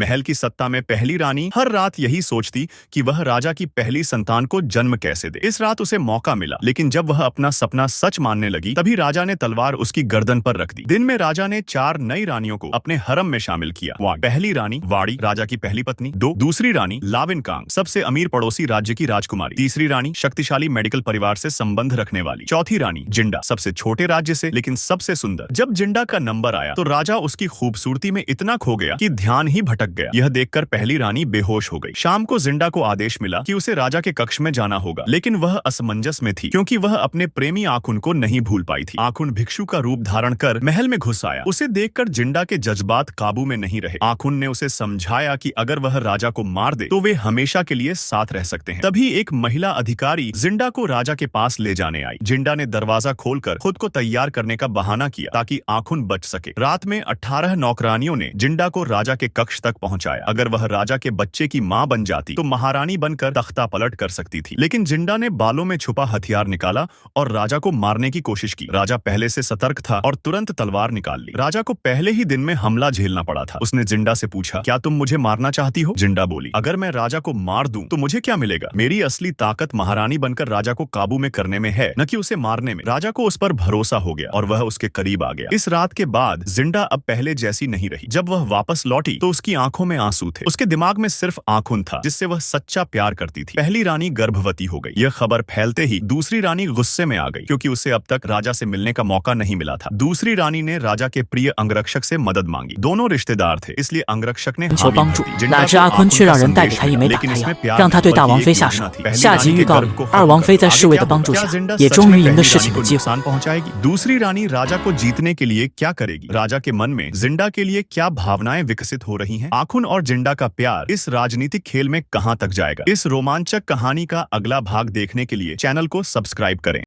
महल की सत्ता में पहली रानी हर रात यही सोचती कि वह राजा की पहली संतान को जन्म कैसे दे। इस रात उसे मौका मिला, लेकिन जब वह अपना सपना सच मानने लगी तभी राजा ने तलवार उसकी गर्दन पर रख दी। दिन में राजा ने 4 नई रानियों को अपने हरम में शामिल किया। पहली रानी वाड़ी, राजा की पहली पत्नी। दूसरी रानी लाविनकांग, सबसे अमीर पड़ोसी राज्य की राजकुमारी। तीसरी रानी शक्तिशाली मेडिकल परिवार से संबंध रखने वाली। चौथी रानी जिंडा, सबसे छोटे राज्य से लेकिन सबसे सुंदर। जब जिंडा का नंबर आया तो राजा उसकी खूबसूरती में इतना खो गया कि ध्यान ही भटक गया। यह देखकर पहली रानी बेहोश हो गई। शाम को जिंडा को आदेश मिला कि उसे राजा के कक्ष में जाना होगा, लेकिन वह असमंजस में थी क्योंकि वह अपने प्रेमी आखुन को नहीं भूल पाई थी। आखुन भिक्षु का रूप धारण कर महल में घुस आया। उसे देखकर जिंडा के जज्बात काबू में नहीं रहे। आखुन ने उसे समझाया कि अगर वह राजा को मार दे तो वे हमेशा के लिए साथ रह सकते हैं। तभी एक महिला अधिकारी जिंडा को राजा के पास ले जाने आई। जिंडा ने दरवाजा खोलकर खुद को तैयार करने का बहाना किया ताकि आखुन बच सके। रात में 18 नौकरानियों ने जिंडा को राजा के कक्ष तक पहुंचाया। अगर वह राजा के बच्चे की मां बन जाती तो महारानी बनकर तख्ता पलट कर सकती थी, लेकिन जिंडा ने बालों में छुपा हथियार निकाला और राजा को मारने की कोशिश की। राजा पहले से सतर्क था और तुरंत तलवार निकाल ली। राजा को पहले ही दिन में हमला झेलना पड़ा था। उसने जिंडा से पूछा, क्या तुम मुझे मारना चाहती हो? जिंडा बोली, अगर मैं राजा को मार दूं तो मुझे क्या मिलेगा? मेरी असली ताकत महारानी बनकर राजा को काबू में करने में है, न कि उसे मारने में। राजा को उस पर भरोसा हो गया और वह उसके करीब आ गया। इस रात के बाद जिंडा अब पहले जैसी नहीं रही। जब वह वापस लौटी तो उसकी आंखों में आंसू थे। उसके दिमाग में सिर्फ आखुन था जिससे वह सच्चा प्यार करती थी। पहली रानी गर्भवती हो गई। यह खबर फैलते ही दूसरी रानी गुस्से में आ गई क्योंकि उसे अब तक राजा से मिलने का मौका नहीं मिला था। दूसरी रानी ने राजा के प्रिय अंगरक्षक से मदद मांगी। दोनों रिश्तेदार थे, इसलिए अंगरक्षक ने 求帮助，哪知阿坤却让人带给他一枚打太阳，让他对大王妃下手。下集预告里，二王妃在侍卫的帮助下，也终于赢得事情的机会。 दूसरी रानी राजा को जीतने के लिए क्या करेगी? राजा के मन में जिंडा के लिए क्या भावनाएं विकसित हो रही हैं? आखुन और जिंडा का प्यार इस राजनीतिक खेल में कहां तक जाएगा? इस रोमांचक कहानी का अगला भाग देखने के लिए चैनल को सब्सक्राइब करें।